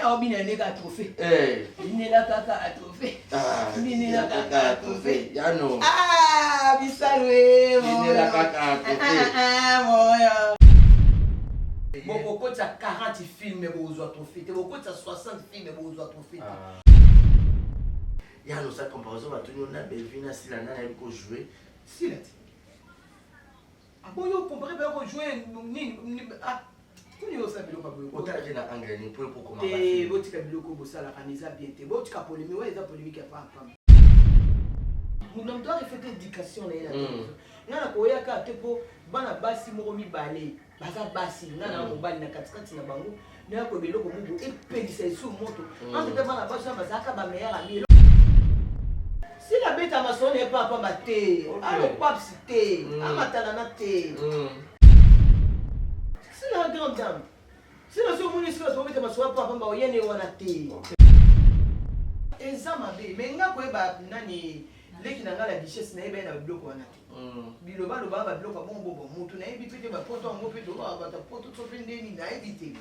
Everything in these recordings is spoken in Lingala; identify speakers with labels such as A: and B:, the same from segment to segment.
A: Ah, bien, il y a trophée. Il y a trophée. Il y a trophée.
B: Yano.
A: Ah, bisaloué.
B: Il y a trophée.
A: Bon, pourquoi tu as 40 films pour vous trophée? Pourquoi tu as 60 films pour vous trophée?
B: Yano, sa comparaison va tenir une belle vie, si la nana pour jouer.
A: Si, là. Ah bon, vous comparez pour jouer. Ah.
B: Autant que na anglais ni pour comment
A: et votre biloko bosala kanisa bien te votre polémique ouais eza polémique pas nous doit refléter éducation na na koya ka te po bana basi moko mibale baza basi na mobali na katikati na bango na ko biloko mubu epelisa sur moto entre te bana basi bazaka ba meilleur ami si la bête a maçonné pas maté alors pas cité amatala na te si la grande dame. Si nous sommes venus ici, nous sommes venus pour apprendre à y aller. Examen, mais nous avons la richesse, nous avons un bloc. Biloba, le bas, bloc, bon, nous avons évité ma pote, on peut te pote, tout le monde a évité.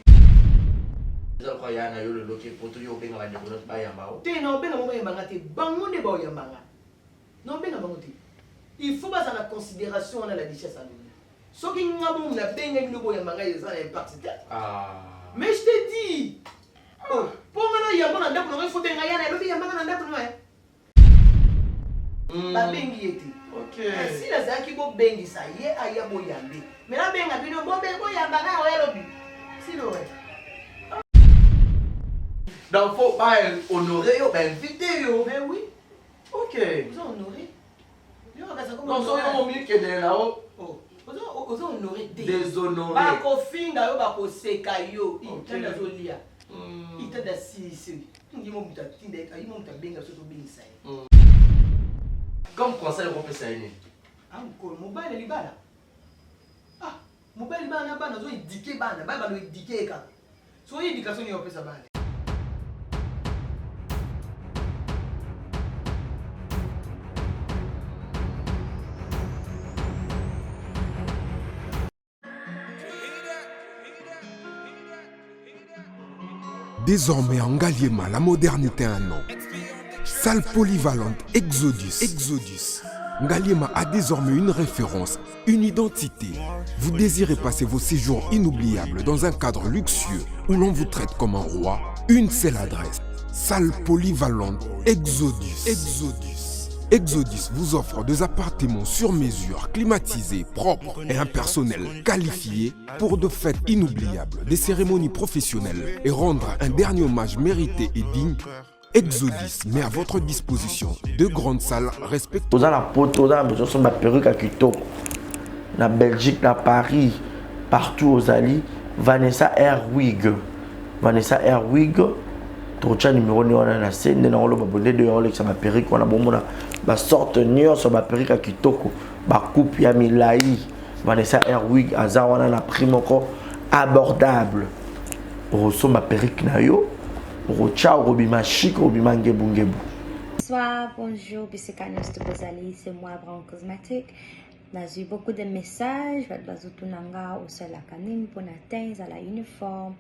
B: Je crois qu'il y a le loquet pour tout le monde qui a notre bail à Mao.
A: Tu n'as pas de mangate, bango de boyamanga. Non, ben, il faut pas la considération à la richesse à nous. Ce qui nous a bien le boyamanga, ils ont un impact. Mais je te dis, oh, pour moi, il y a un peu de faut que il y a un bengi était.
B: Ok.
A: Si la zaki bo bengi ça y est, aya boyambe. Mais la benga bino bo boyamba na oyelobi. Si lo ouais.
B: Donc faut pas honorer ou inviter yo.
A: Mais oui.
B: Ok.
A: Vous honorer.
B: Non, so yo mi que de là-haut.
A: Oh. Vous honorer
B: déshonorer.
A: Ba ko finga yo ba ko seka yo. Itanda zo lia. Itanda si. Ngimo muta tinda ayimo muta benga so to bengi ça.
B: Comme conseil on peut ça ni.
A: Encore mobile libala. Ah, mobile bana bana zo éduquer bana, bana do éduquer ka. So éducation ni opesa bana.
C: Désormais en Ngaliema, la modernité a un nom. Salle polyvalente Exodus. Ngaliema a désormais une référence, une identité. Vous désirez passer vos séjours inoubliables dans un cadre luxueux où l'on vous traite comme un roi? Une seule adresse. Salle polyvalente Exodus. Exodus vous offre des appartements sur mesure, climatisés, propres et un personnel qualifié pour de fêtes inoubliables, des cérémonies professionnelles et rendre un dernier hommage mérité et digne. Exodus met à votre disposition deux grandes salles respectueuses.
B: Dans la poto, dans la perruque à Kitoko, na Belgique, na Paris, partout aux alliés, Vanessa Airwig. Trocha numéro ni wana na scène na olo babonde de Rolex ma perruque wana bomona ba sorte nyonso ba perruque à Kitoko ba coupe ya milai Vanessa Airwig aza wana na prix moko abordable roso ma perruque na yo rocha robima chic robima ngebu.
D: Bonsoir, bonjour, Bissekanos de Bozali, c'est moi Brown Cosmétique. J'ai eu beaucoup de messages, bazutunanga usala kanim pour atteindre à la uniforme.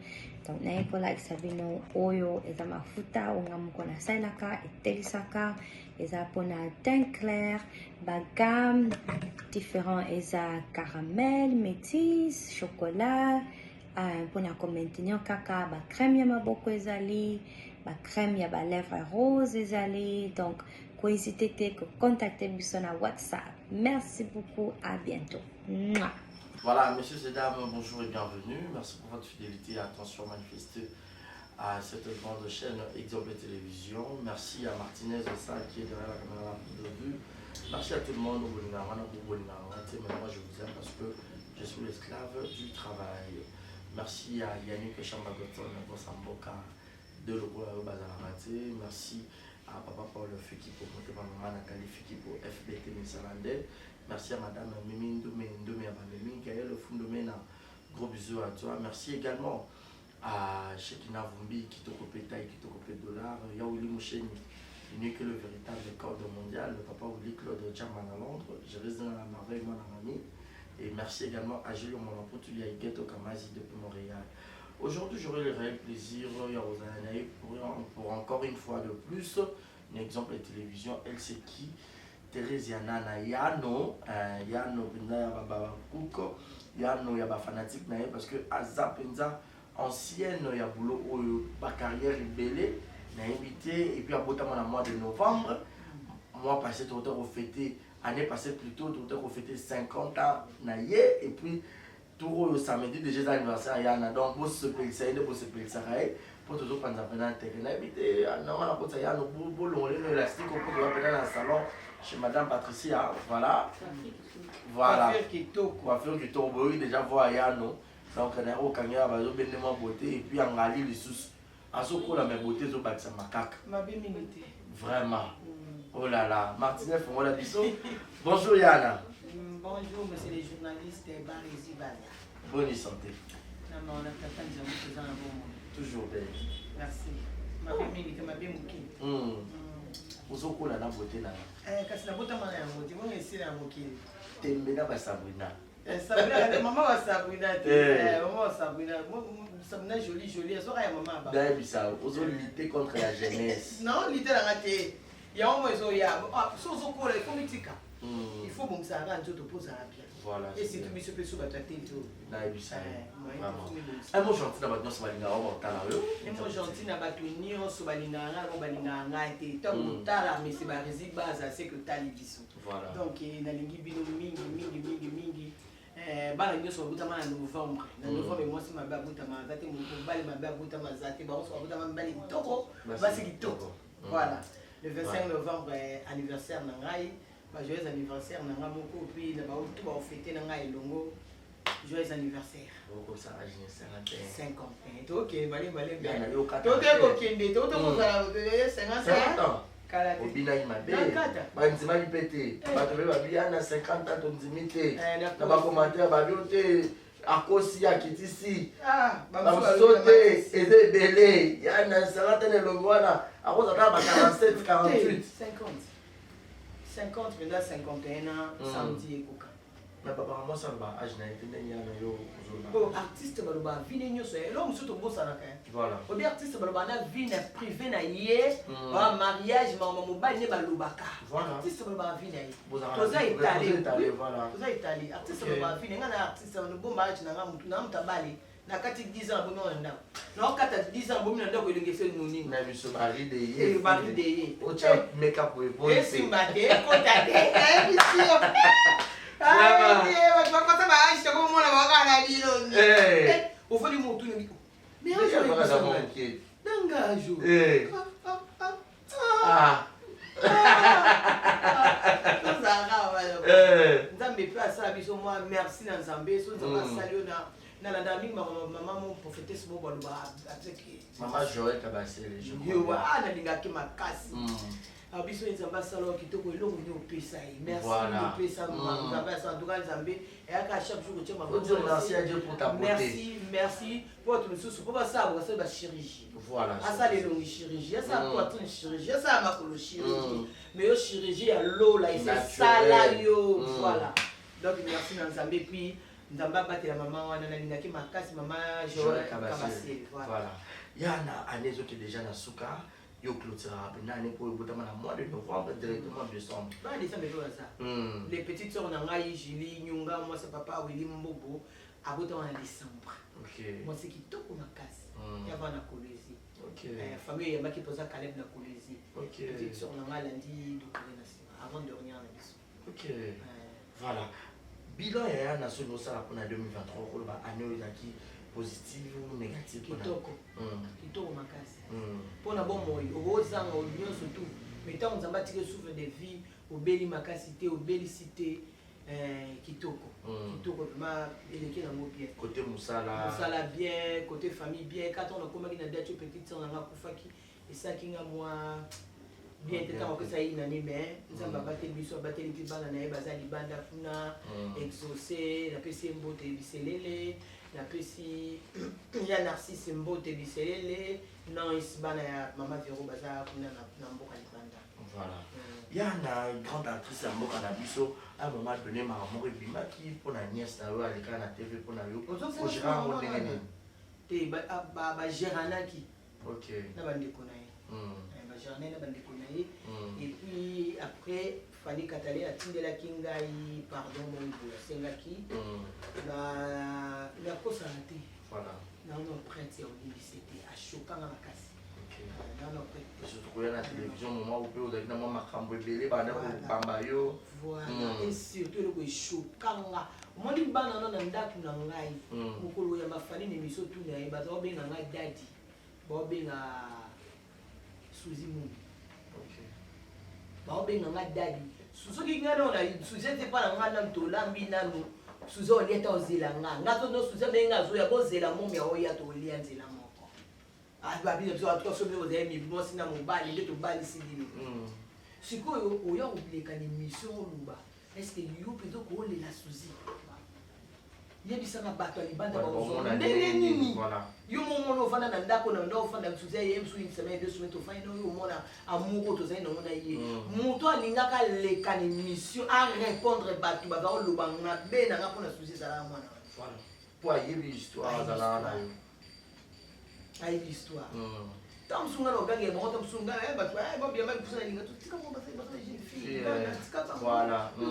D: Donc na pour like sabino oyo eza mafuta ungamuko na sailaka etelisaka eza pour na teint clair, ba gamme différent eza caramel, métis, chocolat, pour na maintenir kaka ba crème ya maboko ezali, ba crème ya ba lèvres rose ezali. Donc ko hésiter que contacter biso na WhatsApp. Merci beaucoup, à bientôt. Mouah.
B: Voilà, messieurs et dames, bonjour et bienvenue. Merci pour votre fidélité et attention manifestée à cette grande chaîne Exemple Télévision. Merci à Martinez Ossa qui est derrière la caméra de vue. Merci à tout le monde. Maintenant, je vous aime parce que je suis l'esclave du travail. Merci à Yannick Chambagoton pour Samboka de l'Ogola Bazarate. Merci à Papa Paul Fuki pour monter ma maman qualifié pour FBT Missalande. Merci à Madame Mimi Ndomé Abamemi qui a le fond de Mena. Gros bisous à toi. Merci également à Shekina Vumbi qui te copie taille, qui te copie dollar. Yaouli Moucheni, il n'est que le véritable code mondial. Le papa Ouli Claude German à Londres. Je reste dans la merveille, mon ami. Et merci également à Julien Molampotu Yaïgeto Kamazi depuis Montréal. Aujourd'hui, j'aurai le réel plaisir pour encore une fois de plus, un exemple de télévision, elle c'est qui Thérèse Yanana Yano, Yano Kuko, Yano Yaba fanatique, parce que Azap Penza, ancienne, il y a boulot, ma carrière est belle, m'a invité, et puis à Botamana mois de novembre, moi passé tout le temps au fêté, année passée plutôt, tout le temps au fêté 50 ans, et puis tout le samedi déjà l'anniversaire Yana, donc pour se placer, pour se placer, pour toujours prendre un technique, invité, normalement pour ça Yana, pour l'élastique, pour dans le salon chez Madame Patricia, voilà, voilà, coiffure qui tombe, oui déjà voir Yana, donc on a au Kenya, on a bien beauté et puis on a les sous, à ce coup la même beauté, zo bâti ma cac, vraiment, oh là là, Martinez, faut la biseau, bonjour Yana.
A: Bonjour, monsieur les journalistes, Barési Balia.
B: Bonne santé.
A: Non, on a pas de
B: toujours belle.
A: Merci. Ma belle, ma belle mouki.
B: Vous avez la beauté là.
A: Quand c'est la beauté, on a un mot. On essaie la mouki.
B: T'aimes bien Sabrina.
A: Sabrina, maman va Sabrina. Maman va Sabrina. Sabrina jolie, jolie. Elle sera maman.
B: D'ailleurs, ça, vous avez lutté contre la jeunesse.
A: Non, lutter la raté. Il y a un moment, il y a. Sur ce coup, il faut mythique. Il faut que ça rende tout opposé à bien.
B: Voilà.
A: Et si tu me suis sur ta tête,
B: un mot gentil dans votre nom,
A: un mot gentil dans votre nom, sur mais c'est ma résidence, c'est que tu as les bisous. Donc, il y a des mingi. Bala nyo so butama na novembre. Na novembre moi c'est ma ba butama zate mo bali ma ba butama zate ba so butama bali kitoko. Basi kitoko. Voilà. Le 25 novembre anniversaire na ngai. Joyeux anniversaire na moko puis na ba tout ba fêter na ngai longo. Joyeux anniversaire.
B: Boko ça âge 51.
A: 51. OK, bali bien.
B: Toke
A: ko kende, to mo za 50 ans.
B: Au bilan, ma belle. Je vais répéter. Je vais 50 ans, tu me dis. Dans ma commentaire, je vais à cause de ici. Je vais sauter. Et c'est belé. Il y a un 50 ans, le voilà. À cause de 47, 48.
A: 50, maintenant 51 ans, samedi et coca.
B: Mais papa, moi, ça va. Je n'ai pas de
A: bon, artiste, je vais venir l'homme surtout beau ça là.
B: Voilà.
A: Au bien artiste, je vais venir privé na yé, mariage, maman mobile ne balubaka.
B: Voilà.
A: Artiste, je vais venir.
B: Vous
A: avez
B: Italien, voilà.
A: Vous avez Italien. Artiste, je vais venir. Un artiste, un bon mariage, na mutabali. Na kati 10 ans, bon on a. Na kati 10 ans, bon on a donc il ngese nuni.
B: Na biso mari de yé.
A: Et mari de yé.
B: O cha make up pour bon.
A: Et si mbate, kota de, monsieur. Ah, je vais pas ça, je te comme moi la bagana bilo. Eh, au fond du mot tout ni. Mais on
B: je vais pas OK.
A: Dangajo.
B: Eh. Ah.
A: Nzambe pe asala biso moi merci na Nzambe so nzamba salio na la dami maman mon prophété ce mot baloba avec
B: maman Joël Kabasele je
A: yo na lingaki makasi abiso nzamba salo kitoko elongo ni opesa merci de pesa Nzambe asala duka Nzambe et à chaque jour tu m'as
B: merci à Dieu pour ta beauté
A: merci pour tout le sous pour ça ça va chirurgie
B: voilà
A: ça les longues chirurgie ça poitrine chirurgie ça makolo chirurgie mais yo chirurgie à l'eau là c'est ça là yo voilà donc merci Nzambe puis Nzamba batela maman wana na lingaki makasi maman Joël Kabasele
B: voilà yana anezo qui déjà na suka yo clôturera nani pour botama na mois de novembre directement décembre
A: ba décembre to ça les petites sœurs na ngai Julie Nyunga moi c'est papa Willy Mbobo abotama na décembre
B: OK
A: moi c'est kitoko makasi ya bana kolezi
B: OK
A: famille ya baki poza Caleb na kolezi
B: OK
A: petite sœur na ngai lundi dokole na sima avant de revenir na biso
B: OK voilà bilan ya na so no sala pour 2023 ko ba année ezaki positive ou négative
A: kitoko kitoko makasi pona bon moyo obozanga nyonso tout mais tant Nzamba tike souffle de vie obeli makasi te obeli cité kitoko kitoko vraiment eleki na mo bien
B: côté musala
A: bien côté famille bien quand on a commencé na date petite sœur na kufaki et ça kinga moi bien teta ko ça ina ni mais Nzamba bateli biso bateli bi bana na eba za libanda funa exaucer la pesi mbote biselele la pesi ya Narcisse mbote biselele non isbana ya mama Vero baza kuna na mboka libanda
B: voilà ya na grande actrice ya mboka na biso à un moment donné ma mort bimaki pour na nièce na yo alika na TV pour na yo au gérant ndenge
A: te bageranaki na bandeko na ye bagerana na bandeko na ye et puis après Fanny Katale atindelaki ngai pardon mongo asengaki nakosana te naona prêtre ya olibisi te ashokanga makasi naona prêtre
B: surtout koya na télévision moment où peut ozalaki na mwa makambo ebele banda kobamba yo
A: voilà et surtout eloko eshokanga omoni bana na ndako na ngai mokolo ya bafani na émission tuna ye baza babenga ngai dadi baobenga Suzy Mumi baobenga ngai dadi soki ngai naona Suzy ete mpa na ngai nanu tolambi nanu Suzy olia ta ozela nga nga tono Suzy abenga azoya bozela momi aoya tolia nzela moko babina biso atuka soki ozali mibimosi na mobali nde tobalisi lini sikoyo oya koleka na émission oluba est-ce que yo mpenza koolela Suzy yebisaka bato ya libanda baozona ndenge nini yo momona ofanda na ndako na nda ofanda Suzy ye msu une semaine deux semaines tofandi na oyo omona amour tozali nango na ye moto alingaka leka na émission arépondre bato bazaoloba mabe nanga mpona Suzy ezalaka mwana
B: po ayebi histoire azalaka na yo
A: ayebi histoire ta mosunga na ogange bango ta mosunga bato babiama lipusa na linga tika mo basali jeune fille tika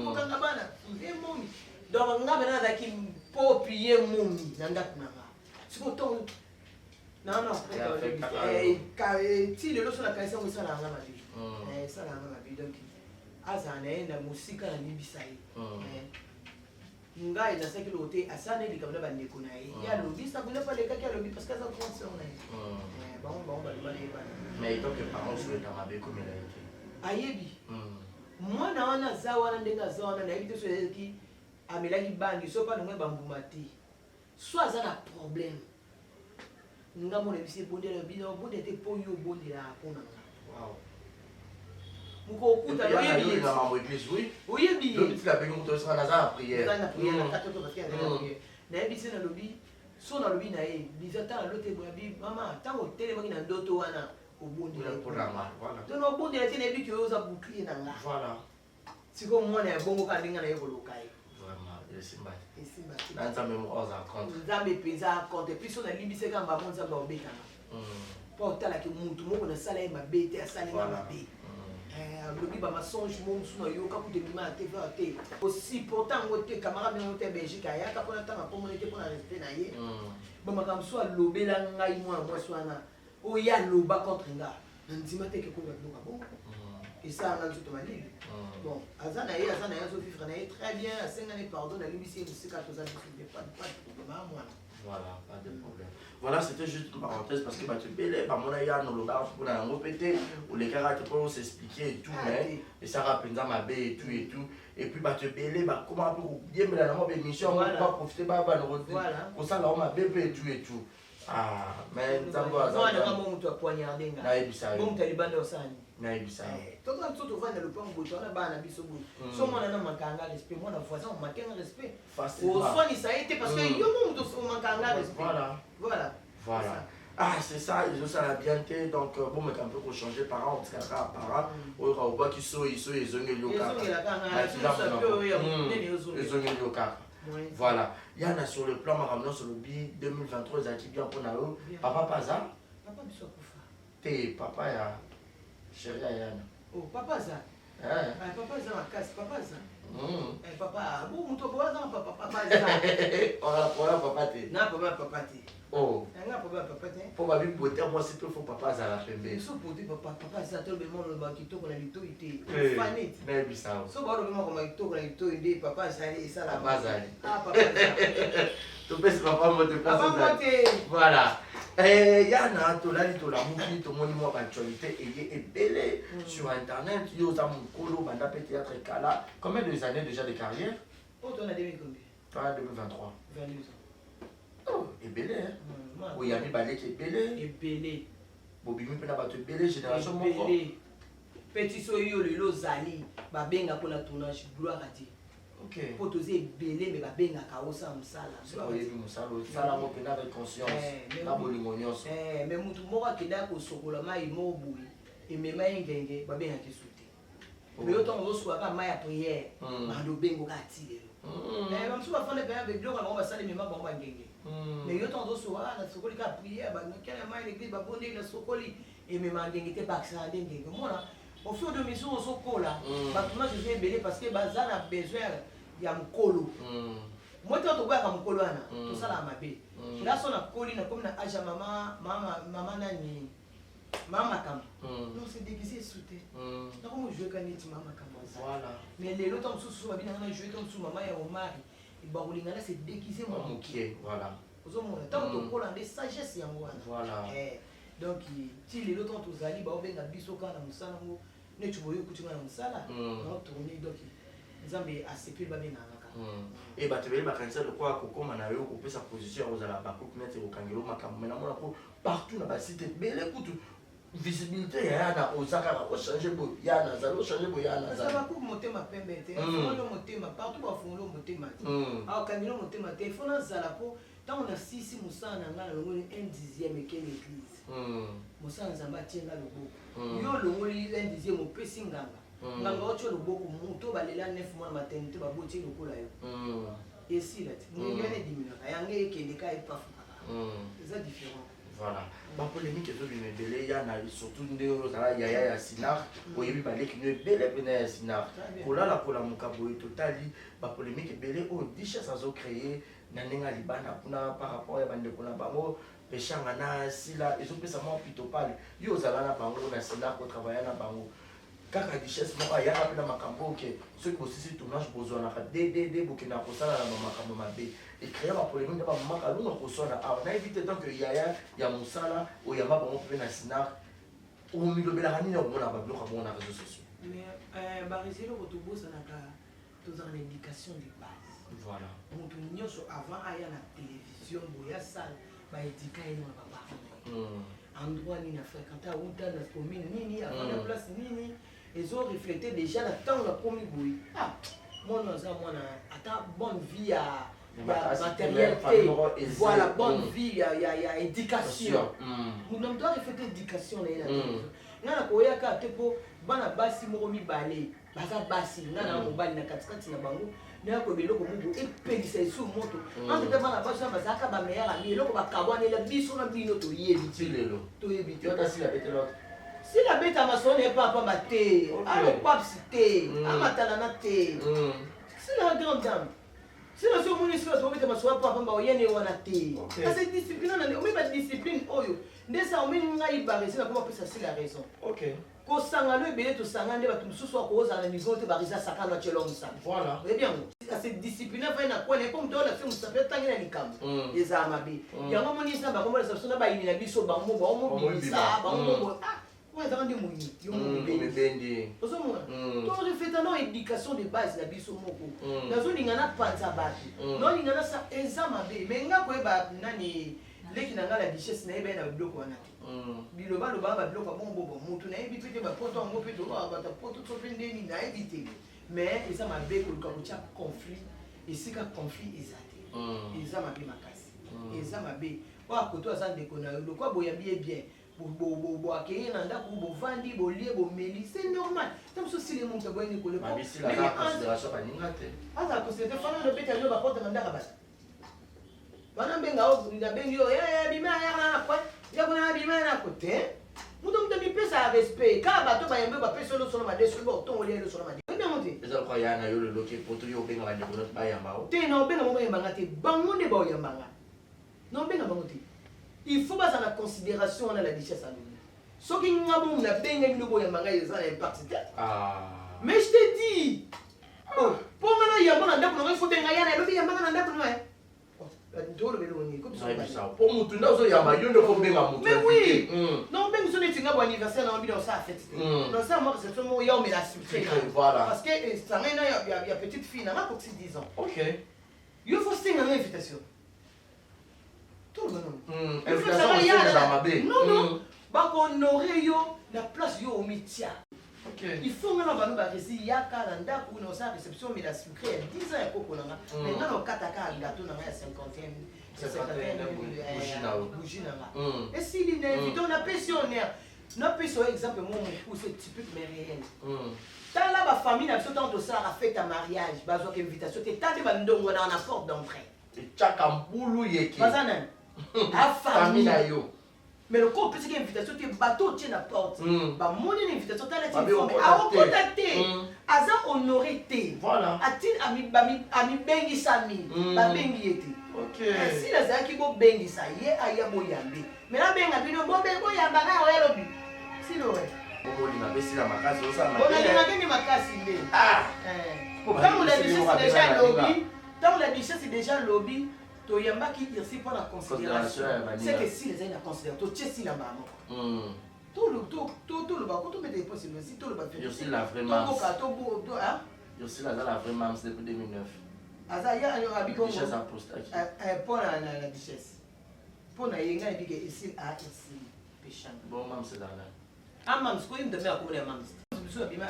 A: kokanga bana emomi donc nga bena azalaki popi ye momi na ndako na nga siko ntongo naona ti lelo so nakanisa yango esalaka nga mabe esalaka nga mabe donc azala na ye na mosika na libisa ye ngai nasalaki loko te asala na likambo na bandeko na ye ye alobi sabule mpo alekaki alobi parce que aza conscient na ye bango baloba na ye bana
B: mais tant que parents souhaita mabe komela ye te
A: ayebi mwana wana aza wana ndenge aza wana nayebi te so ezalaki amelaki bangi so mpa nongo bambuma te so aza na problème nga mona bisi ebondela bino obonde te mpo yo obondelaka mpo na nga moko okuta oyebi nayebi se nalobi so nalobi na ye biza ntango alo te boyabi mama ntango otelemaki na ndoto wana obondela obondela te nayebi ke oyo oza bouclier na nga siko mwana ya bongo ka ndenge na ye koloka ye nzambe mpenza akonte epuis so nalimbisaka mbamo nzambe aobetanga mpo otalaki mutu moko nasala ye mabe te asalinga mabe alobi bamasonge mo mosu na yoka kuta ebima ya te vea te osupporta yango te camarade nango te ya belgique ayaka mpona ntanga mpomona te mpona respect na ye bamakambo so alobela ngai mwana mwasi wana oyo aloba contre nga na ndima te kekoyoka biloko bongo esalanga nzoto malili bon aza na ye azovivre na ye très bien asengani pardon nalimbisi ye mosika toza biso pas de problème a mwana
B: voilà pas de problème voilà c'était juste une parenthèse parce que bato ebele bamona ya noloba mpona yango mpe te olekaka te mpo s'expliquer et tout mais esaka mpenza mabe et tout et puis bato ebele bakoma mpe koyembela nango bémission baprofite kosala o mabe mpe et tout mais nzambe
A: azango moto apoignarde nga
B: nayebisa
A: bo moto alibanda osani
B: nayebisa
A: toza biso tovanda lopango boye towana bana biso boye so mwana na makanga respect mwana voisin omakanga respect oswanisa ye te parce que yo mo moto omakanga respect
B: voilà c'est ça ezosala bien te donc bomeka mpe kochange parent otikaka parent oyo kaobwaki so ezongeli yo ezongeli yo kaka voilà yana sur le plan makambo nyonso lobi 2023 ezalaki bien mpona yo papa paza te papa ya chéri ya yana
A: papa aza papa aza makasi papa aza papa bo moto okowaza papa aza
B: oya papa te
A: na papa te nga papa te
B: mpo babibote mwasi mpe fo papa azala pembe
A: so pote papa aza tolobe moloba kitoko na litoi te faneti
B: nayebisao
A: so baolobi makoma kitoko na litoi nde papa azali esala
B: papa azali
A: topesi
B: papa mote voilà yana tolali tolamuki tomoni mwa baactualité eye ebele sur internet yo oza mokolo banda mpe théâtre kala combien de années déjà de carrière
A: tona 2023 22
B: ans ebele oyami baleki
A: ebele
B: bobimi mpe na bato ebele génération moko
A: petit so yo lelo ozali babenga mpona tournage gloire a Dieu po toza ebele me babengaka osala mosala
B: oyebi mosala osala yango mpena avec conscience na bolingo nyonso
A: me motu moko akendaka kosokola mai moko boye emema ye ngenge babengaki so te mais autant on reçoit pas ma prière mando bengo ka ti mais même si on va faire les avec donc on va saler même ba ngenge mais autant on reçoit na sokoli ka prière ba kala ma l'église ba bonde na sokoli et même ngenge te ba ça ngenge mona au fur et à mesure on sokola ba tuna je vais belé parce que bazar a besoin ya mkolo moi tu to ba ka mkolo ana to sala mabe là son a koli na comme na aja mama nani Mama Kama. Non, c'est déguisé sauté. Non, comment jouer quand il Mama Kama.
B: Voilà.
A: Mais les autres sous bien on a joué comme sous maman et au mari. Et Baroulinga là c'est déguisé mon
B: OK, voilà.
A: Aux hommes tant que pour la sagesse ya moi.
B: Voilà.
A: Donc si les autres tous ali ba obenga biso kana musala ngo ne tu boyo kutunga na musala. Non tourner donc Nzambe a sepé ba benga ngaka.
B: Et bah tu veux bakanisa de quoi kokoma na yo ko pesa position aux ala ba ko mettre au kangelo makambo na mona ko partout na ba cité belle kutu visibilité yana osaka ko changer bo yana zalo changer bo yana
A: ça va pour monter ma pembete folo motema partout ba folo motema ah kamilo motema te fona zala po tant on a sisi musana ngala ngoli 1/10 et quelle église musana zamba tienga loboko yo longoli 1/10 mo pesi nganga nganga ocho loboko muto balela 9 mois maternité ba boti lokola yo et si là ngene dimina yange ekende ka epafu c'est différent.
B: Voilà. La polémique est devenue belle, il y en a surtout il y a Sinar, où il y a eu des belles belles Sinar. Pour la Mukabo est total, la polémique est belle, où des choses ont créé, Nanenga Libana, par rapport à Bande Kunabamo, Peshangana, Sila, ils ont fait ça plutôt pâle. Yo Zalana Bango, na Sinar, au travail à Bango. Kaka richesse moi ya rapide makambo que ceux qui aussi tournage besoin na des bokina ko sala na makambo mabe et créer ma polémique na makambo na ko sala on a évité donc il y a musala ou il y a pas bon pe na sinar ou milobela hani na mona ba bloka mona réseaux sociaux
A: mais barizelo ko to bosa na ka to za na indication de base
B: voilà
A: mutu nyonso avant aya na télévision boya sala ba etika eno ba ba endroit ni na fréquenter ou dans la commune nini avant la place nini ils ont reflété déjà le temps la commis boui ah moi non ça moi attends bonne vie à matérialité voilà bonne vie ya éducation nous n'avons pas reflété éducation là na koya ka tepo bana basi moko mibale baza basi na mobali na katikati na bango na ko biloko mubu epelisa isu moto ante pe bana basi baza ka ba meilleur ami eloko ba kabwana la biso na bino to yebi
B: tilelo
A: to yebi
B: yo ta sila bete l'autre
A: si la bête à ma sonne n'est pas maté, alors pas cité, à ma talanate. C'est la grande dame. Si la seule municipalité va ma soie pas pas yen et wanate. C'est discipline, on met pas discipline oyo. Ndesa on met ngai barre, c'est comment ça c'est la raison.
B: OK.
A: Ko sangalo ebele to sangande ba tumsu so ko za na niveau te barisa sakana chelo musa.
B: Voilà.
A: Eh bien, c'est discipline va na kwa ne comme toi la fait musa pe tangina likambo. Eza mabe. Yango monisa ba komba sa sona ba ini na biso ba mo bisa ba mo ouais, dans des mouilles, ils ont
B: des
A: donc je fais une éducation de base la biso moko. Na zo lingana panza batu. Non lingana sa examen be. Mais nga ko ba nani leki na ngala richesse na ebe na biloko wana te. Biloba loba ba biloko bon mutu na ebi pete ba poto ngo pete ba ta poto to pende ni na ebi te. Mais examen be ko ka mucha conflit et sika conflit ezate. Examen be makasi. Examen be wa ko to sa ndeko na lo ko boyambi bien. Bo akeye na ndako bo vandi bo lie bo meli c'est normal comme ça si les monte bo ni ko le
B: mais si la considération pas ningate
A: asa ko c'est fana le pete yo ba porte na ndaka basi bana benga o na bengi yo bima ya na kwa ya kuna bima na kote muto mi pesa respect ka ba to ba yembe ba pesa lo solo ma deso bo to ngoli lo solo ma deso bien monte
B: eza kwa ya na yo le loke poto yo benga ba ndeko ba yamba o
A: te na benga mo yamba ngate bango ne ba yamba nga non benga bango te il faut pas la considération on a la richesse à nous. Ce qui nous a bon, on a bien gagné le boya manga ils ont impact. Mais je te dis, oh, pour maintenant il y a bon anda pour il faut bien gagner le bien manga anda pour moi. Oh, tu le vélo ni comme ça.
B: Pour mutu na zo ya ma yo ne faut benga mutu.
A: Mais oui. Non ben so netinga bon anniversaire na ambiance ça fête. Non ça moi c'est seulement yo mais la surprise.
B: Voilà.
A: Parce que ça il y a petite fille na pour 10 ans.
B: OK.
A: Il faut signer une invitation. Tout le monde. Non, non. Bah, on aurait la place yo au métier. Il faut que nous ayons réussi à faire une réception, mais la sucrée, 10 ans, il y a maintenant, on a un gâteau, on a 50e. Et si il est invité, on a pensionnaire. Non, puis sur exemple, moi, mon épouse, c'est typique mais réel. Tant là, ma famille, n'a pas de ça, a fait un mariage, bah, une invitation, t'es tant de bandons, on a la porte d'entrée.
B: Et Tchakamboulou yeki.
A: Pas un an. À famille.
B: yo.
A: Mais le corps, c'est une invitation, t'es bateau, tient la porte. Bah, mon invitation, t'as la téléphone.
B: À
A: recontacter. À ça, honoré té.
B: Voilà.
A: A mi bengi sami. Ba bengi yeti.
B: Ok.
A: Si la zaki go bengi sa, ye aya boyambe. Mais là, benga bino, bo bengo yamba na oelobi. Si l'aurait.
B: On a baissé la macasse, on a
A: dit ma casse.
B: Ah!
A: Quand on a dit c'est déjà lobby, tant on a dit c'est déjà lobby, to yamba qui ici pour la considération. C'est que si les gens la considèrent, to tchesi la maman. Tout le bas, quand on met des possibles aussi, tout le bas.
B: Je suis la vraie maman. Je suis la vraie maman depuis 2009.
A: Azaya yo abiko.
B: Richesse apostate.
A: Pour la richesse. Pour la yenga et puis ici à ici péchant.
B: Bon maman c'est là.
A: Ah maman, ce qu'on me demande à comment maman. Je suis bien.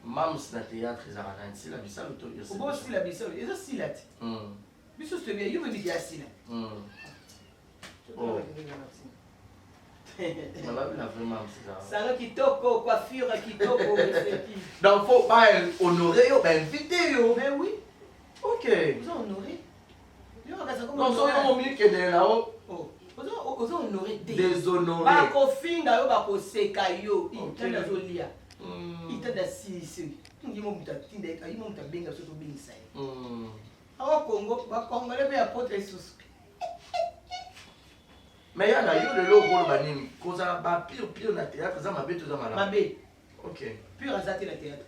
B: Maman c'est dans théâtre ils arrêtent ici la bissa le tout.
A: Au beau si la bissa, ils ont si là. Biso c'est bien, you me dis à si là.
B: Oh. Mais là la vraie maman c'est ça.
A: Ça qui toko coiffure qui toko
B: donc faut pas honorer yo, ben inviter yo.
A: Mais oui.
B: OK.
A: Vous honoré. Yo akaza comme
B: non so yo mi ke de là oh.
A: Vous honoré té.
B: Déshonoré.
A: Ba ko finga yo ba ko seka yo. Itanda zo lia. Itanda si. Ndi mo muta tinda ayi mo muta benga so to bingisa. Awa Congo ba Congolais be apotre sous.
B: Mais yana yo le logo banini. Koza ba pire na théâtre za mabe to za mala.
A: Mabe.
B: OK.
A: Pure azati na théâtre.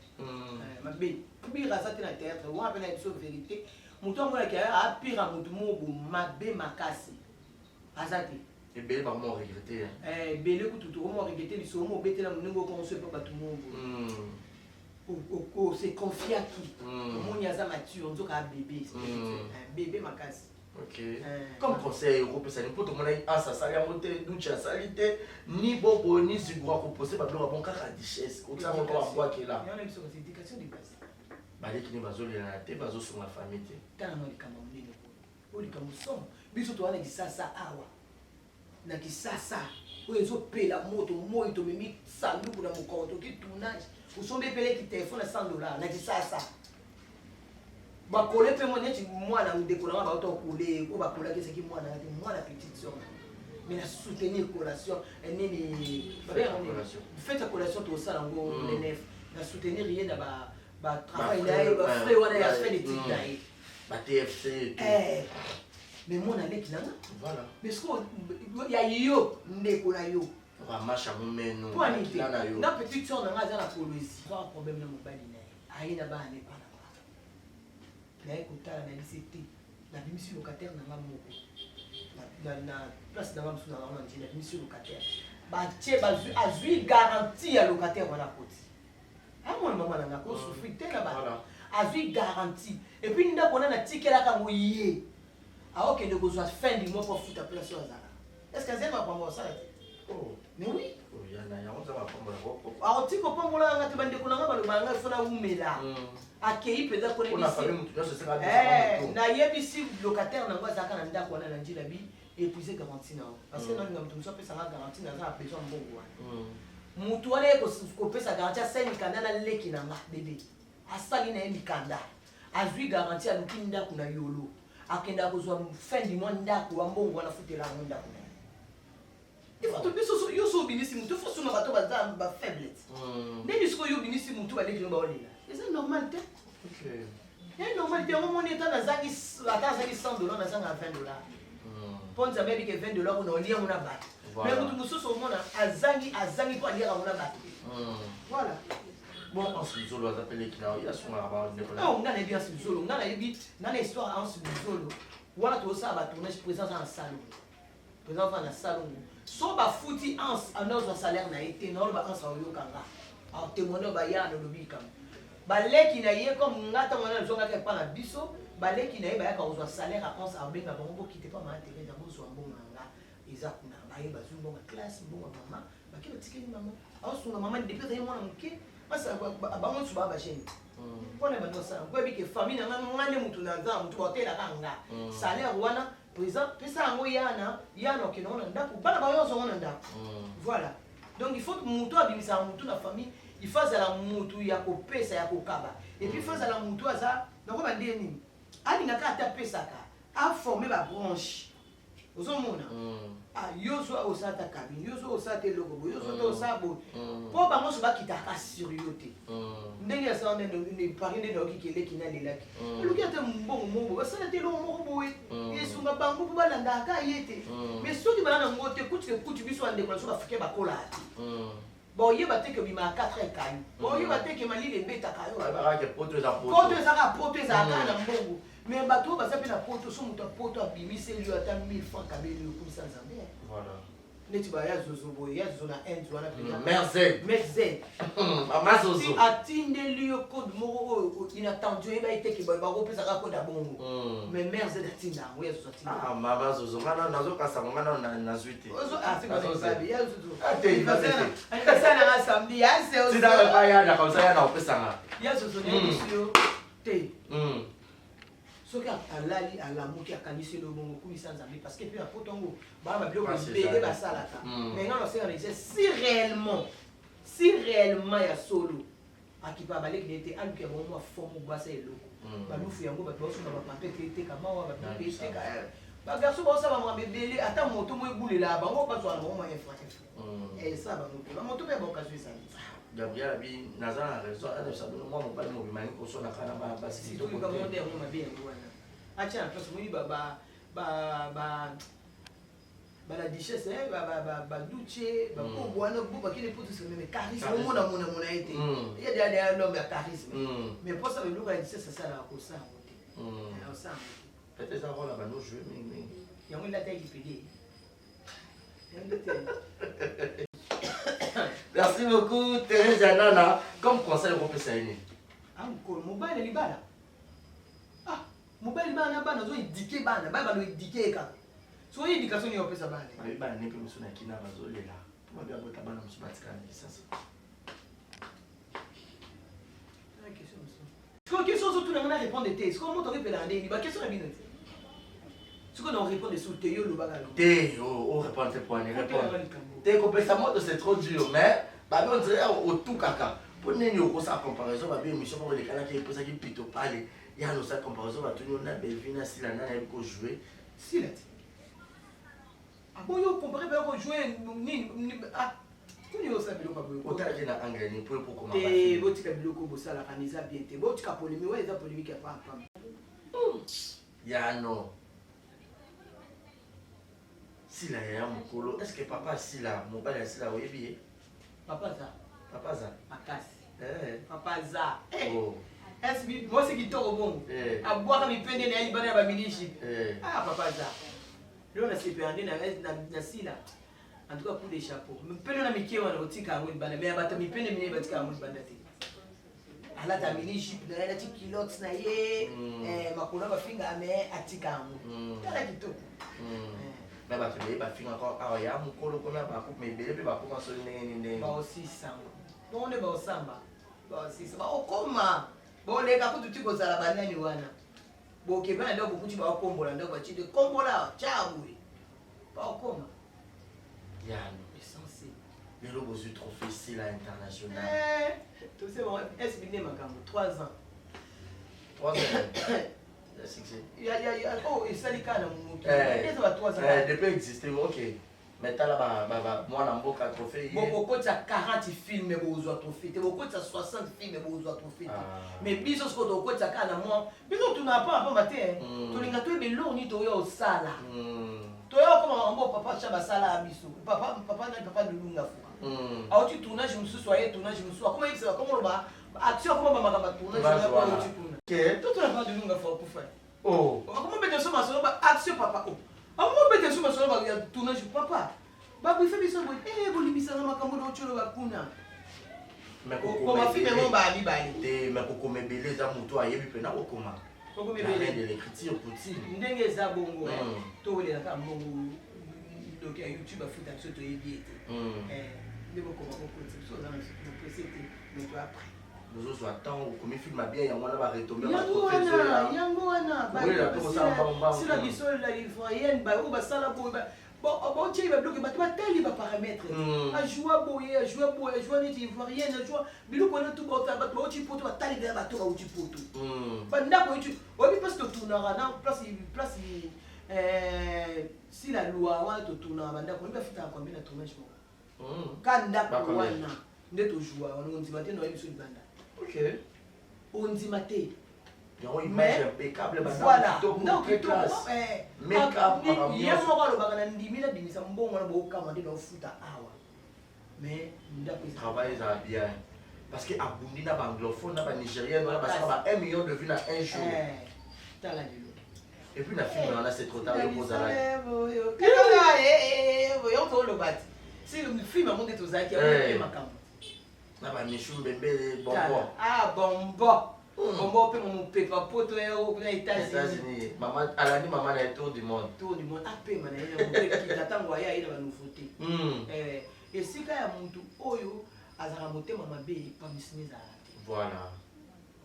A: Mabe. Pure azati na théâtre. On appelle la vérité. Muto ngona ki a pire mutu mo bo mabe makasi. Azati.
B: Et belle par moi regretter.
A: Belle ku tutu mo regretter biso mo betela munengo ko so pa batu mo bo. C'est confié à qui? Mon yaza mature, on dit bébé. Bébé makasi.
B: OK. Comme conseil européen, pour tout le monde a sa salle à monter, nous cha salité, ni bobo ni zigura ko poser ba blonga bon kaka richesse. Ko ça on va voir qui est là.
A: Il y a une éducation de base.
B: Ba les qui ne bazo les na te bazo sur la famille te.
A: Tant on likama munene ko. O likama som. Biso to wana kisasa awa. Na kisasa. O ezo pela moto moyo to mimi sanduku na mukonto ki tournage. Usombe pele ki téléphone $100 na kisasa. Ba kole pe mwana ti mwana mdekola ba to kole ko ba kola ke seki mwana ngati mwana petite sœur. Mais la soutenir collation nini faites la collation to ça ngo le nef na soutenir rien na ba travail là ba frère wana ya fait des trucs là.
B: Ba TFC.
A: Mais mon ami qui nana.
B: Voilà.
A: Mais ce qu'on ya yo ndekola yo.
B: On va marcher mon menu.
A: Pour anité. Na petite sœur na nga za la police. Pas problème na mobali na. Aina ba ne pa. Na ekotala na lycée na bimisi locataire na ngamoko na place na ngamso na ngana njina bimisi locataire ba tie ba azui garantie ya locataire wana koti amona mama na ko souffrir te na ba azui garantie et puis nda kona na tikela ka ngoyiye a OK de kozwa fin du mois pour foutre place au zala est-ce que c'est ma pombo ça oh mais oui
B: oh yana ya on ça va pombo ko
A: a otiko pombo la ngati bande kuna ngaba banga fona umela akei peza ko
B: na famille mutu nyonso seka
A: na yebisi locataire nango azaka na ndako wana na njila bi épuiser garantie na parce que non ngam tumso pesa nga garantie na za besoin mbongo wana mutu wana ko pesa garantie sa mikanda na leki na nga bébé asali na mikanda azui garantie a luki ndako na yolo akenda kozwa fin du mois ndako wa mbongo wana futela ndako na il faut tout biso yo so binisi mutu faut suma bato baza ba faiblesse ndeni siko yo binisi mutu ba leki no ba olela c'est normal te.
B: OK.
A: Et normal te on est dans zaki la tasse qui $100 na zanga $20. Pon ça baby que $20 on lia on a bat. Mais mutu mususu au mona azangi pour lire on a bat. Voilà.
B: Bon, en Suzolo, on appelle les clients, il y a son arabe.
A: Non, on a bien Suzolo, on a dans l'histoire en Suzolo. Voilà tout ça va tourner présence en salon. Présence dans salon. So ba fouti en nos salaire na été non ba en sa yo kanga. A témoigner ba ya no lobi kam. Baleki na ye comme ngata mwana zonga ke pa na biso, baleki na ye ba ya ka uzwa salaire à 11 à benga bango quitter pas ma télé dans zo mbonga nga. Eza kuna ba ye ba zo mbonga classe mbonga mama, ba ke batikeni mama. Aw sunga mama depuis rien mwana muke. Basa ba mo suba ba sheni. Pona ba no sa, ko bi ke famille na ngane mutu na za mutu hotela kanga. Salaire wana présent pesa ngo yana okinaona ndako bana ba yo zo ngona ndako. Voilà. Donc il faut que mutu abimisa mutu na famille, il faut la mutu ya ko pesa ya ko kaba. Et puis il faut la mutu aza, donc ba ndie nini. Ali ngaka ta pesa ka, a former ba branche. Ozomona. Ah yoso osata kabine, yoso osata logo, yoso osabo. Po ba mo so ba kitaka surioté. Ndenge ça on ne parler de loki kele kina lelaki. Loki ata mbongo mbongo, ba sala te lo mbongo boye. Yesu nga bango po balanda ka yete. Mais soki ba na ngote kuti biso ande ko so ba fike ba kola ati. Bon yeba te ke bima 4 ekani. Bon yeba te ke mali le beta kayo.
B: Ba ke poto za poto.
A: Poto za na mbongo. Mais bateau baza pe na poto so muta poto abimisi lui ata 1000 francs kabeli ko bisa nzambe.
B: Voilà.
A: Neti ba ya zozo boye ya zozo na end wana pe.
B: Merze. Mama zozo.
A: Atinde lui code moko inattendu eba ite ke ba ko pesa ka code bongo. Mais merze datinda ngo ya zozo atinda.
B: Ah mama zozo ngana nazo kasa ngana na zuite.
A: Ozo atinga sabi ya zozo.
B: Ate
A: Anasana na samedi ya se ozo.
B: Sida ba ya na comme ça ya na pesa nga.
A: Ya zozo ne bisio te. Soki alali alamuki akanisi lo bongo kumisa nzambe parce que puis la potongo ba ba biloko bele ba salaka mais ngana se réaliser si réellement ya solo akipa baleki nete aluki ba mo forme ba sa eloko ba lufu yango ba boso ba papete te kama wa ba papete te ka ba garçon ba sa ba mo bele ata moto mo ebulela bango ba so na mo infraction et ça ba moto be ba occasion ça
B: Gabriel abi nazana raison ana sabino moi mon pas mo bimani ko so na kana ba
A: si to ka monde mo mabe ngwana acha parce que ba la duchesse ba duce ba ko bwana bo ba kile putu mais charisme mona été il y a des l'homme à charisme mais pour ça le look a dit ça la ko ça ça
B: peut-être ça va ba nous jouer mais
A: il y a une la taille qui pédé.
B: Merci beaucoup, Thérèse Nana. Comme conseil, on peut s'aimer.
A: Ah, mobile libala. Ah, mobile bana bana zo éduquer bana, bana lo éduquer ka. So éducation ni opesa bana.
B: Abi bana ne pe musuna kina bazo lela. Tuma bia bota bana musubatika ni sasa.
A: La question ça. Quand question surtout na répondre des tests. Comment on répond des ba question na bino. Ce qu'on répond des sous Théo le bagalo.
B: Théo, répond tes points, répond. Théo comme ça mode c'est trop dur mais ba on dirait au tout caca. Pour ne yo ko sa comparaison ba bien mission pour les canaux qui pose qui plutôt parler. Il y a nos sa comparaison ba tout on a Belvina si la nana elle ko jouer.
A: Si là. Ah bon yo comparer ba ko jouer ni ah. Kuni yo sa biloko ba
B: ko ta na anglais ni pour comment ba.
A: Eh botika biloko bo sala kanisa bien te. Botika polémique ouais ça polémique pas pas.
B: Ya no. Si la ya mukolo, est-ce que papa si la mobile si la oyebi?
A: Papa ça.
B: Papa ça.
A: Makasi.
B: Papa
A: za.
B: Oh.
A: Est-ce que moi c'est qui toro bon. A boire mi pende na ibana ba milishi. Ah papa za. Leo na sipende na sila. En tout cas pour des chapeaux. Mi pende na mikie wana otika ngwe bana mais abata mi pende mine batika ngwe banda te. Ala ta milishi na na tikilots na ye makona ba finga mais atika ngwe. Tala kitoko.
B: Mais bah tu bah fin encore ah ya mukolo kona ba coupe mais bele pe ba coupe so ne
A: ba aussi samba bon ne ba samba ba aussi samba okoma bon le ka kutu tiko sala banani wana bo ke bana ndo kukuti ba kombola ndo ba chide kombola chabu ba okoma
B: ya no
A: essentiel
B: le logo du trophée c'est la international
A: tout c'est bon est-ce bien makambo 3 ans
B: 3 ans
A: il y a oh et ça les cas dans 3 ans
B: depuis exister ok mais t'as là moi na mboka trophée
A: beaucoup de 40 films bozwa trophée beaucoup de 60 films bozwa trophée mais biso ce ko ko tsaka na moi biso tuna pas matin tolinga to belong ni to yo sala to yo comme mbo papa chaba sala biso papa na lunga fuka au tu tournage musu soyez tournage musu comment il ça comment ba action comment ba makamba tournage na ko tu tourne OK tout na pas de lunga fuka pour faire oh comment peut te soma solo ba action papa oh comment peut te soma solo ba tournage papa ba bu fait biso bo bolibisa na makambo do cholo ba kuna
B: mais
A: ko ma fille mo ba ali ba
B: te mais ko komebele za muto ayebi pe na ko koma
A: ko komebele
B: de l'écriture poutine
A: ndenge za bongo to wele na ka mbongo donc YouTube afuta so to yebi ete ndebo ko ko so na so précédé mais toi après
B: nous autres attend comme film a bien yango na ba retomber
A: yango wana ba si la biso la ivoirienne ba ou ba sala bo ba bon tiens il va bloquer bato batali ba paramètres a jouer boye a jouer neti ivoirienne a jouer biloko na tout ba bato ba uti poto batali ba bato ba uti poto ba ndako uti obi parce que tournera na place si la loi wa to tournera ba ndako ba fita combien de tournage quand ndako wana nde to jouer on dit matin no ebiso libanda
B: OK
A: on dit matin
B: image impeccable
A: voilà donc
B: make-up
A: hier moko alobaka na ndimi nadimisa mbongo na bokama nde naofuta awa mais ndako
B: travail ezala bien parce que abundi na baanglophone na banigérienne wana basala ba 1 million de vues na un jour
A: tala lelo
B: et puis na film wana c'est trop tard yokozala
A: yotoloba ti si film yango nde tozalaki yaoke makambo
B: na bamishu mbembele bonbon
A: bonbon bonbon mpe mopepa poto na
B: États-Unis alandi mama na tour du monde
A: apema na ye nakokita ntango aya ye na banouveauté esika ya muntu oyo azalaka motema mabe epamisina ezalaka te
B: voilà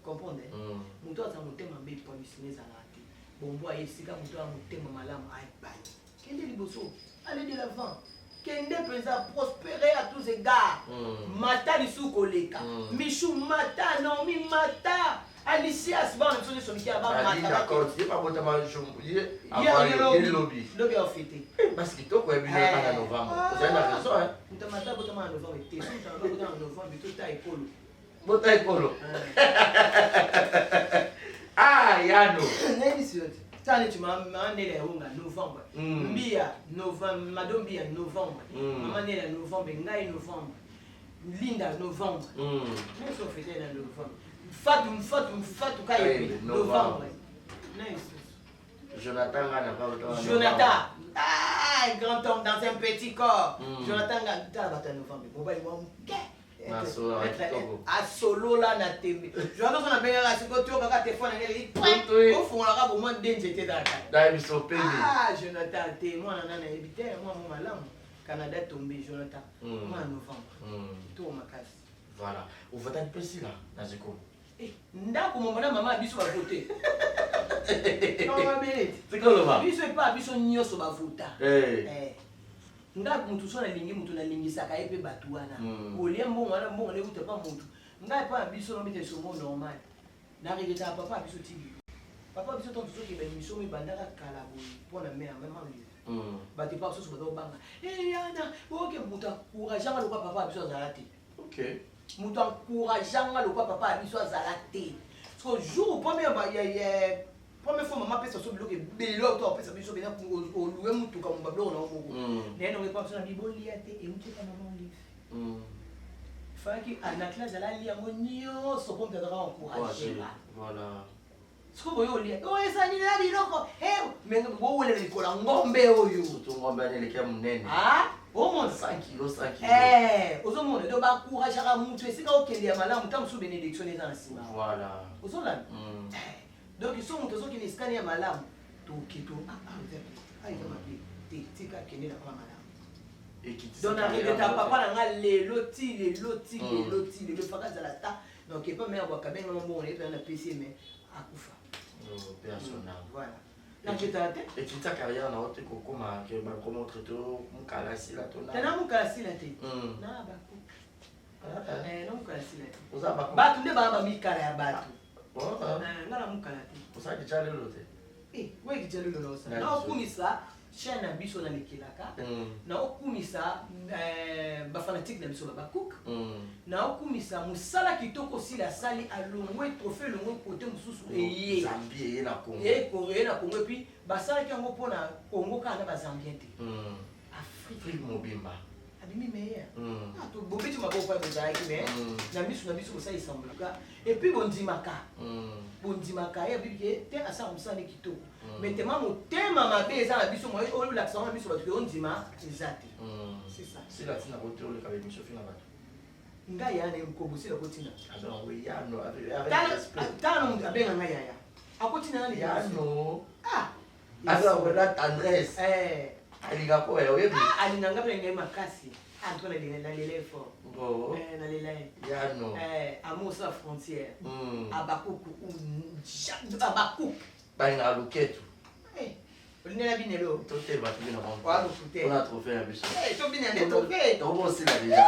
A: comprendre muntu azala motema mabe epamisina ezalaka te bonbo aye esika muntu aya motema malamu aebani kende liboso ale de l'avant kende mpenza prospérer à tous égards mata lisusu koleka michu mata naomi mata alicias bana biso nyonso miki ya lobi afete
B: basi kitoko ya bino na novembre ozali na raison
A: mutu mata botama na novembre te botama na novembre tota ekolo
B: bota ekolo yano
A: nayebisi yo te tani tu mama nele ya unga novembre mbia novembre mado mbia novembre mama nele ya novembre ngai novembre linda novembre nyonso fete na novembre Fatou Kayebi novembre
B: Jonathan
A: Jonathan grand homme dans un petit corps Jonathan Ganta bata novembre mobile moi solo là na tembe Jonathan on a bien la sikoto kaka téléphone ngeli au fond la bo moi denje te daka
B: biso peli
A: Jonathan te moi na na ebite moi mo malamu Canada tombé Jonathan moi novembre tout makasi
B: voilà au vote de pesi là naziko
A: ndako momona mama biso bavote biso epa biso nyonso bavota ndako mutu so nalingi mutu nalingisaka ye mpe bato wana olia mbongo wana mbongo neuta pa mutu ngai epa biso nomite somo normal naregetaka papa biso tigi papa biso tonto soki bamiso mibandaka kala boye mpona mare memangeli bato epa biso so bazobanga yana oke mutu akourageanga lokwa papa biso azala te mutu encourageanga lokwa papa biso azala te so jour première fois mama pesa so biloko ebele to apesa biso bena oluwe mutuka mo babiloko na moko naye nongo epa biso na bibolia te eutika mama olive faki na classe alali yango nyonso mpo mpe azaka encouragenga siko boyo olia oyo esanila biloko menge bowelela likola ngombe oyo
B: ngombe aneleki ya monene
A: omona
B: 5 kilos
A: ozomona do bakourageaka mutu esika okende ya malamu ntango so bénédiction eza na nsima ozolanda donc so mutu azokende esikani ya malamu toketo tika kende na kala malamu donc naregeta papa na nga lelo faka azala ta donc epa me abwaka benga mbongo na ye mpe na pesi me akufa voilà
B: et ta carrière na ote kokoma ke bakoma traité mukala sila tona
A: tana mukala sila te na baku na mukala sila te bato nde baba mikala ya bato ngala mukala te
B: osaki tya lelo te
A: weki tya lelo naosa na okumisa chaîne na biso na lekelaka na okumisa bafanatike na biso babakuka na okumisa mosala kitoko osila asali alongwe trophée elongwe kote mosusu eye na kongo epuis basalaki yango mpona kongo kaka na bazambien te afrique
B: mobimba
A: abimi meilleur bobeti maboko oyo bozalaki me na miso na biso kosala esambulaka epuis bondimaka ye abibike te asala mosala ne kitoko mais tema motema mabe eza na biso moye oyo olakisa na biso bato ke ondima eza te
B: sila tina kote oleka bemission fina bato
A: ngai yana ekobosila kotina
B: yano
A: tala moto abenga ngai yaya akotina nani
B: yano azawela tendresse alinga koya oyebi
A: alinganga mpe ngai makasi anto nalela effort nalela
B: yano
A: amosa frontière abakuku
B: balinga luketu
A: olinela binelo
B: tote bato bino
A: wakufute
B: on a trophée na biso
A: tobina nde trophée
B: tobosila déjà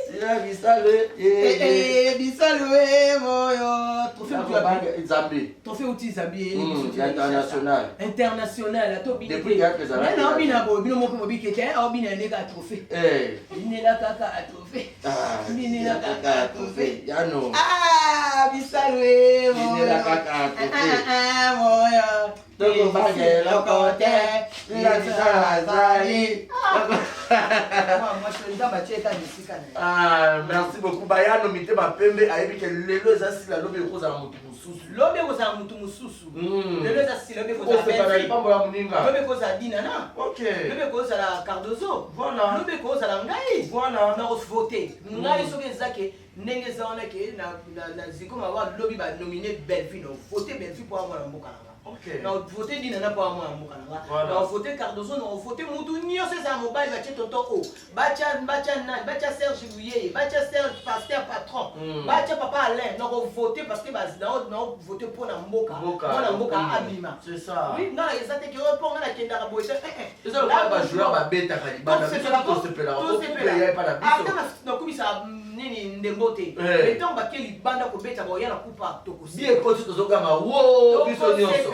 B: sila bisale
A: bisalo moyo
B: Zambie
A: trophée uti Zambie
B: international
A: international
B: depuis quelques années
A: na obina bo bino moko mobike te obina neka trophée binela kaka a trophée binela kaka a trophée
B: yano
A: bisalo
B: binela kaka a trophée
A: moyo
B: toko bagela kote la bisala zali merci beaucoup bayano mite bapembe ayebi ke lelo eza sila lobi ekozala motu mosusu
A: lobi ekozala motu mosusu lelo eza sila lobi ekozala
B: moninga
A: lobi ekozala dinana lobi ekozala cardozo lobi ekozala ngai na vote ngai soki ezake ndenge eza wana ke na zikoma wa lobi banomine Belfi na vote Belfi mpo amwana mboka nanga na vote dinana mpo amwana mboka nanga na vote cardozo na vote mutu nyonso ezala mobali batie toto o batia Serge Bouye batia Serge Pasteur Patron batia papa Alain na vote parce que na vote mpo na mboka abima
B: c'est ça
A: oui ngana eza te ke mpo ngana kendaka boye te
B: eza lokola bajoueur babetaka libanda tosepelaka okupeya epa na biso
A: nakobisa nini ndembo te etango bakie libanda kobeta boya na kupa
B: tokosiekosi tozogama wo biso nyonso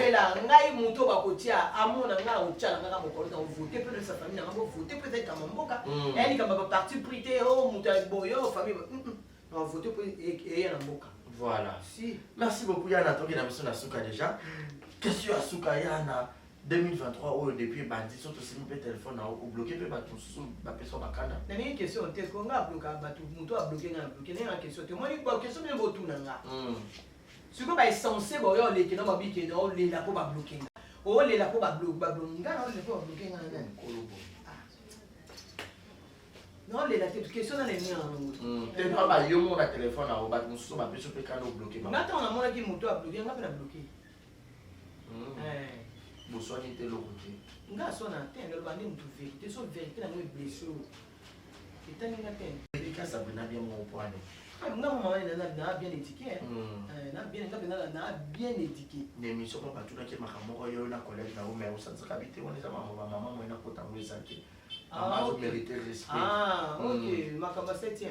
A: ngai moto bakotia amona ngai otyala ngaka mokolo na vote mpe sa famille nanga vote mpe ezakama mboka eyalikamba baparti pris te o moto ya boyo famille na vote mpe eya na mboka.
B: Voilà. Si. Merci beaucoup Yana toki na biso na suka déjà. Question ya suka Yana 2023 oyo depuis bandi soto simi pe téléphone na o bloquer pe bato susu ba peso bakanda.
A: Na ni question te ko nga bloquer bato moto a bloquer nga bloquer na question te moni ba question me botu na nga. Siko ba censé boyo le ke na mabike na o le la ko ba bloquer. O le la ko ba bloquer nga na o le ko ba bloquer nga na kolobo. Non, les questions dans les miens.
B: Tu n'as pas eu mon téléphone à obat, nous sommes appelés sur le canal bloqué.
A: Maintenant, on a mon qui moto a bloqué, on a bloqué.
B: Vous soignez tes locotés.
A: On a son antenne, le bandit m'a tout vérité, son vérité, la mouille blessure. Et t'as une antenne.
B: Les cas, ça venait bien mon point.
A: Non, maman, il a bien étiqué. Il a bien étiqué.
B: L'émission, on va tout là qui m'a ramoré, il y a une collègue là où, mais au centre de habité, on est à maman, on est à côté de la
A: Ah,
B: ok. Mériter respect.
A: Ah, ok. Makamba 7e.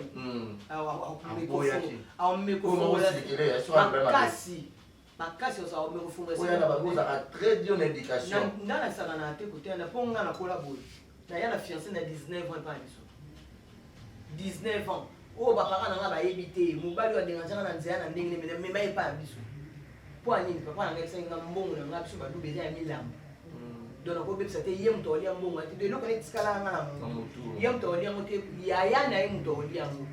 A: Makasi osa omekofunga
B: oya na bakozaka très bien éducation.
A: Ndana saka na te côté na ponga na kola boy. Na ya na fiancé na 19 ans pas biso. 19 ans. O ba paka na nga ba yebite, mobali wa denga na nzela na ndenge mais même pas biso. Po anini papa na ngesa nga mbongo na nga biso ba dubeza ya milambo. Donc on peut se dire yem to liam bongo ati de lokone tiskala nga na mo yem to liam te yaya na yem to liam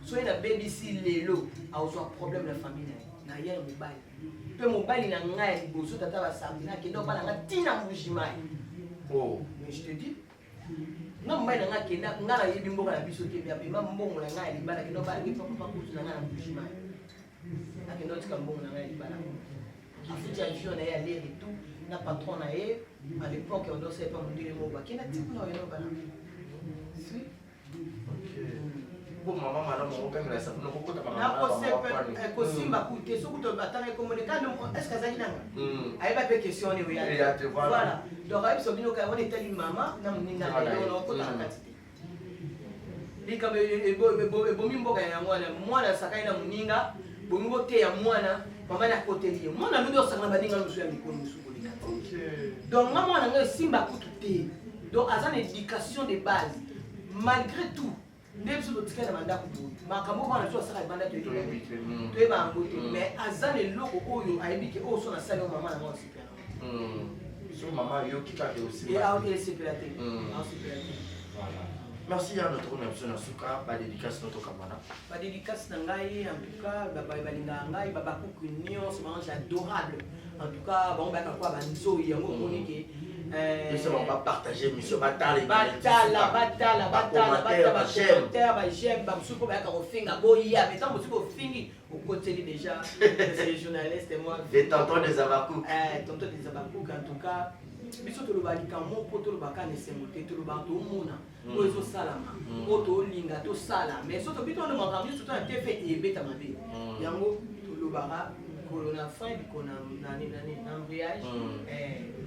A: so ina baby si lelo a ozo problème la famille na ya mobali pe mobali na nga ya liboso tata ba sambi na kendo bala nga tina mujima
B: oh
A: mais je te dis non mobali na nga kenda nga na yebi mboka na biso te bia be ma mbongo na nga ya libala kendo bala ke papa kutu na nga na mujima na kendo tika mbongo na nga ya libala afuti avion na ya aller et tout na patron na ye à l'époque on ne savait pas mon dire mot qui n'a dit non il va si
B: bon maman madame on quand la ça nous kokota
A: maman na ko simba kute so kuto batanga communiquer est-ce que ça inanga ay ba pe question ni ya voilà donc ay so bino ka on est tali maman na muninga na ko ta katite lika bo mimboka ya mwana sakai na muninga bo mimbo te ya mwana mama na koteli mwana ndio sakana baninga nusu ya mikono nusu. Donc, moi, on a simba kouté. Donc, à une éducation de base, malgré tout, même si tu as un mandat pour vous, ma camarade, on a toujours ça, mandat de tout. Tu es pas mais à une loco, on a dit que on a salé maman à moi aussi.
B: So maman, yo qui t'a aussi.
A: Et à ok, c'est pélaté.
B: Merci à notre nation Nasuka, pas dédicace notre camarade.
A: Pas dédicace Nangai, en tout cas, Babalinga Nangai, Babakou Union, c'est vraiment adorable. En tout cas, bon, bah, quoi, Banzo, il y a un mot conique.
B: On va partager, monsieur Batala,
A: j'aime, Bamsouko, Bafinga, Boya, mais tant que tu fini, au côté déjà, c'est les journalistes et moi.
B: Les tontons des Abakou.
A: Tontons des Abakou, en tout cas. Biso to lobali ka mo poto lobaka ne semote to lobato mona o ezo salama o to linga to sala mais so to bito no makambi so to na tefe ebeta mabe yango to lobaka corona fin kona nani embrayage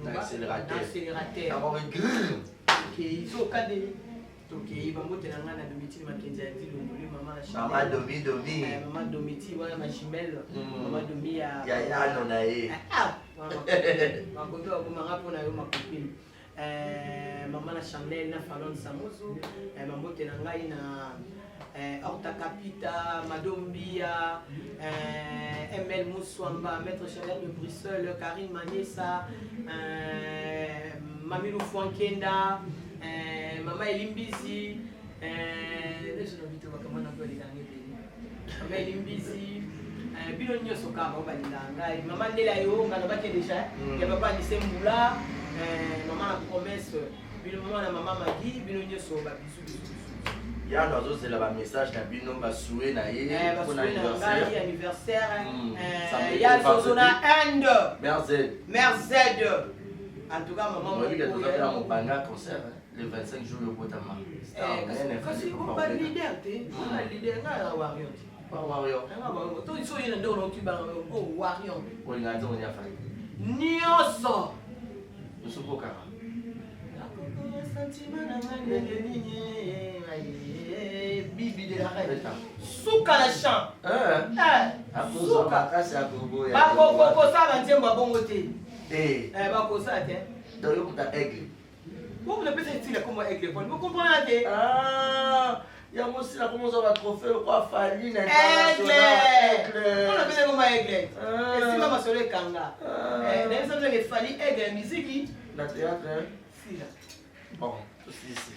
B: Accélérateur.
A: Ok, ils sont au cas de. Ok, ils vont monter dans la domiti, ma kendiati, maman
B: Maman Domi.
A: Maman domiti, voilà ma chimelle. Maman domi à.
B: Yaya non aïe.
A: Ah, ma copine. Maman la Chanel, na Falon Samoso, maman tenangai na Horta Capita, Madombia, ML Moussouamba, Maître Chanel de Bruxelles, Karine Manessa, Mamilou Fouankenda, Maman Elimbizi, Maman Elimbizi, Bino Nyosoka, Maman Nelayo, Maman déjà, il y a papa Nissemboula, Maman la promesse, Maman la maman Magui, Bino Nyosoka, bisous.
B: Il y a un autre, c'est le message qui a bien nommé Basoué Naïe pour
A: l'anniversaire. Il y a Zozona End. Merzed. En tout cas, maman,
B: moi, je vais mon banga concert le 25 jours au Potama.
A: Parce qu'on n'a pas de leader, on a le leader, on a un warrior.
B: Pas warrior.
A: Tout le monde est dans le warrior.
B: Oui, il y a un warrior.
A: Nyoso.
B: Nous sommes au Kara.
A: Bibi de la reine. Souka la chant.
B: Souka.
A: Bako ça va dire bon côté. Bako ça tiens.
B: Donc vous avez aigle.
A: Vous ne pouvez pas comment aigle. Vous comprenez?
B: Il y a aussi la commence à trophée quoi Faline
A: aigle. On a besoin comment aigle. Et si maman sur le kanga. D'ailleurs ça veut dire Faline aigle musique.
B: La théâtre.
A: Si là.
B: Bon, tout ici.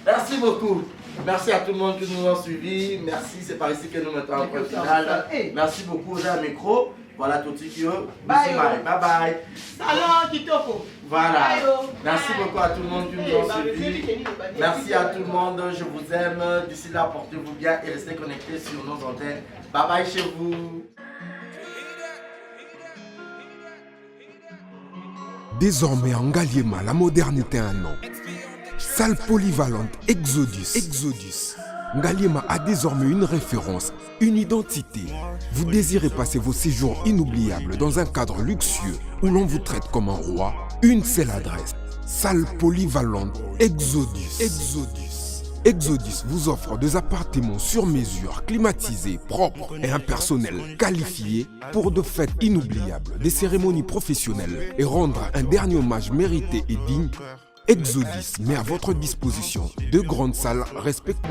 B: Merci beaucoup. Merci à tout le monde qui nous a suivis. Merci, c'est par ici que nous mettons en point final. Merci beaucoup aux micro. Voilà tout ce qui est. Bye bye.
A: Salon Kitoko.
B: Voilà. Merci beaucoup à tout le monde qui nous a suivis. Merci à tout le monde. Je vous aime. D'ici là, portez-vous bien et restez connectés sur nos antennes. Bye bye chez vous.
C: Désormais en Ngaliema, la modernité a un nom. Salle polyvalente Exodus. Ngaliema a désormais une référence, une identité. Vous désirez passer vos séjours inoubliables dans un cadre luxueux où l'on vous traite comme un roi? Une seule adresse. Salle polyvalente Exodus. Exodus vous offre des appartements sur mesure, climatisés, propres et un personnel qualifié pour de fêtes inoubliables, des cérémonies professionnelles et rendre un dernier hommage mérité et digne. Exodus met à votre disposition deux grandes salles respectives.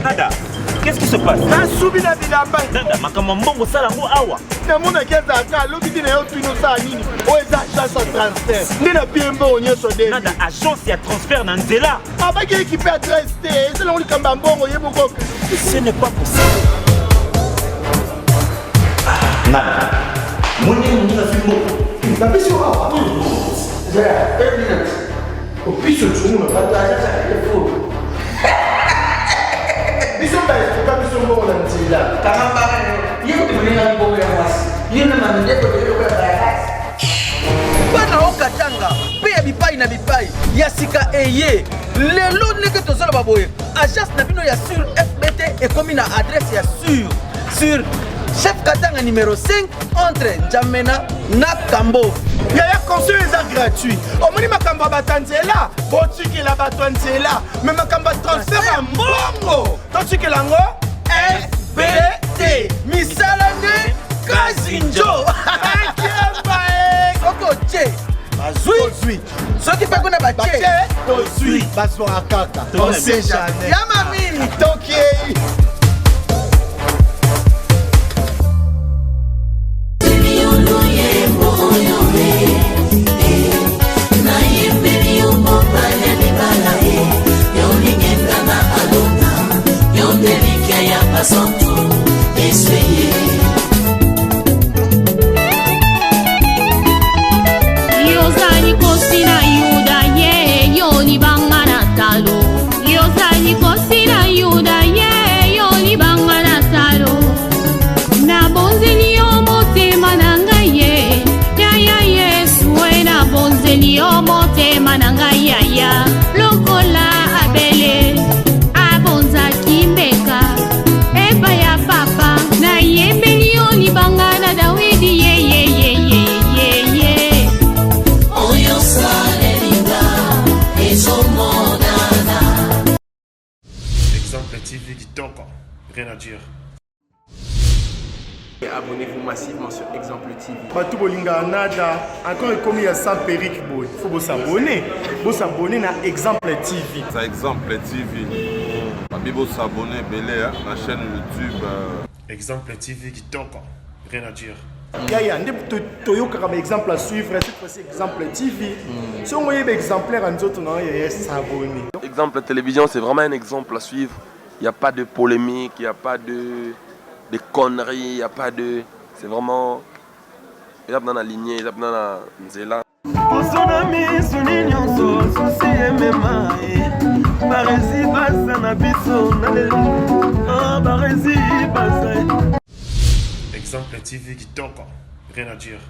E: Nada, qu'est-ce qui se passe? Nada, makamambongo sala ngo awa. Nada, agence ya transfert na nzela. Ce n'est pas possible. Nada. Moni na fimbo. Na pesi awa.
B: Yeah, 10 minutes. Au plus de tout, on va pas ça il faut. Bisous pas bisous bon là c'est là. Karamba, il y a des bon ya wasi. Il y a même des ko de ko ba.
F: Bana okatanga, pe ya bipai na bipai, ya sika eye. Lelo ndenge tozala baboye. Agence na bino ya sur FBT et comme na adresse ya sur Chef Katanga numéro 5 entre Njamena na Kambo.
G: Il y a conseil gratuit. Au moins ma kamba batanzela, botiki la batanzela, mais ma kamba transfert à Mongo. Tandis que lango
F: FBT Misalane Kazinjo. Koko che. Bazui. Ce qui fait qu'on a battu.
G: Bazui. Bazwa kaka. On sait jamais.
F: Yamami.
G: Toki.
H: Yo
E: kitoko, rien à dire.
H: Et abonnez-vous massivement sur Exemple TV.
G: Batou Bolinga Nada, encore et comme il y a 100 périques, il faut vous s'abonner. Vous s'abonner à Exemple TV.
I: C'est Exemple TV. Vous s'abonner à la chaîne YouTube.
E: Exemple TV kitoko, rien à dire.
G: Il y a un exemple à suivre, cette fois-ci Exemple TV. Si on voit un exemplaire, nous autres, il y a s'abonner.
J: Exemple télévision, c'est vraiment un exemple à suivre. Il n'y a pas de polémique, il n'y a pas de conneries, il n'y a pas de... C'est vraiment... Il y a dans la lignée, il y a dans la nzela.
E: Exemple TV kitoko, rien à dire.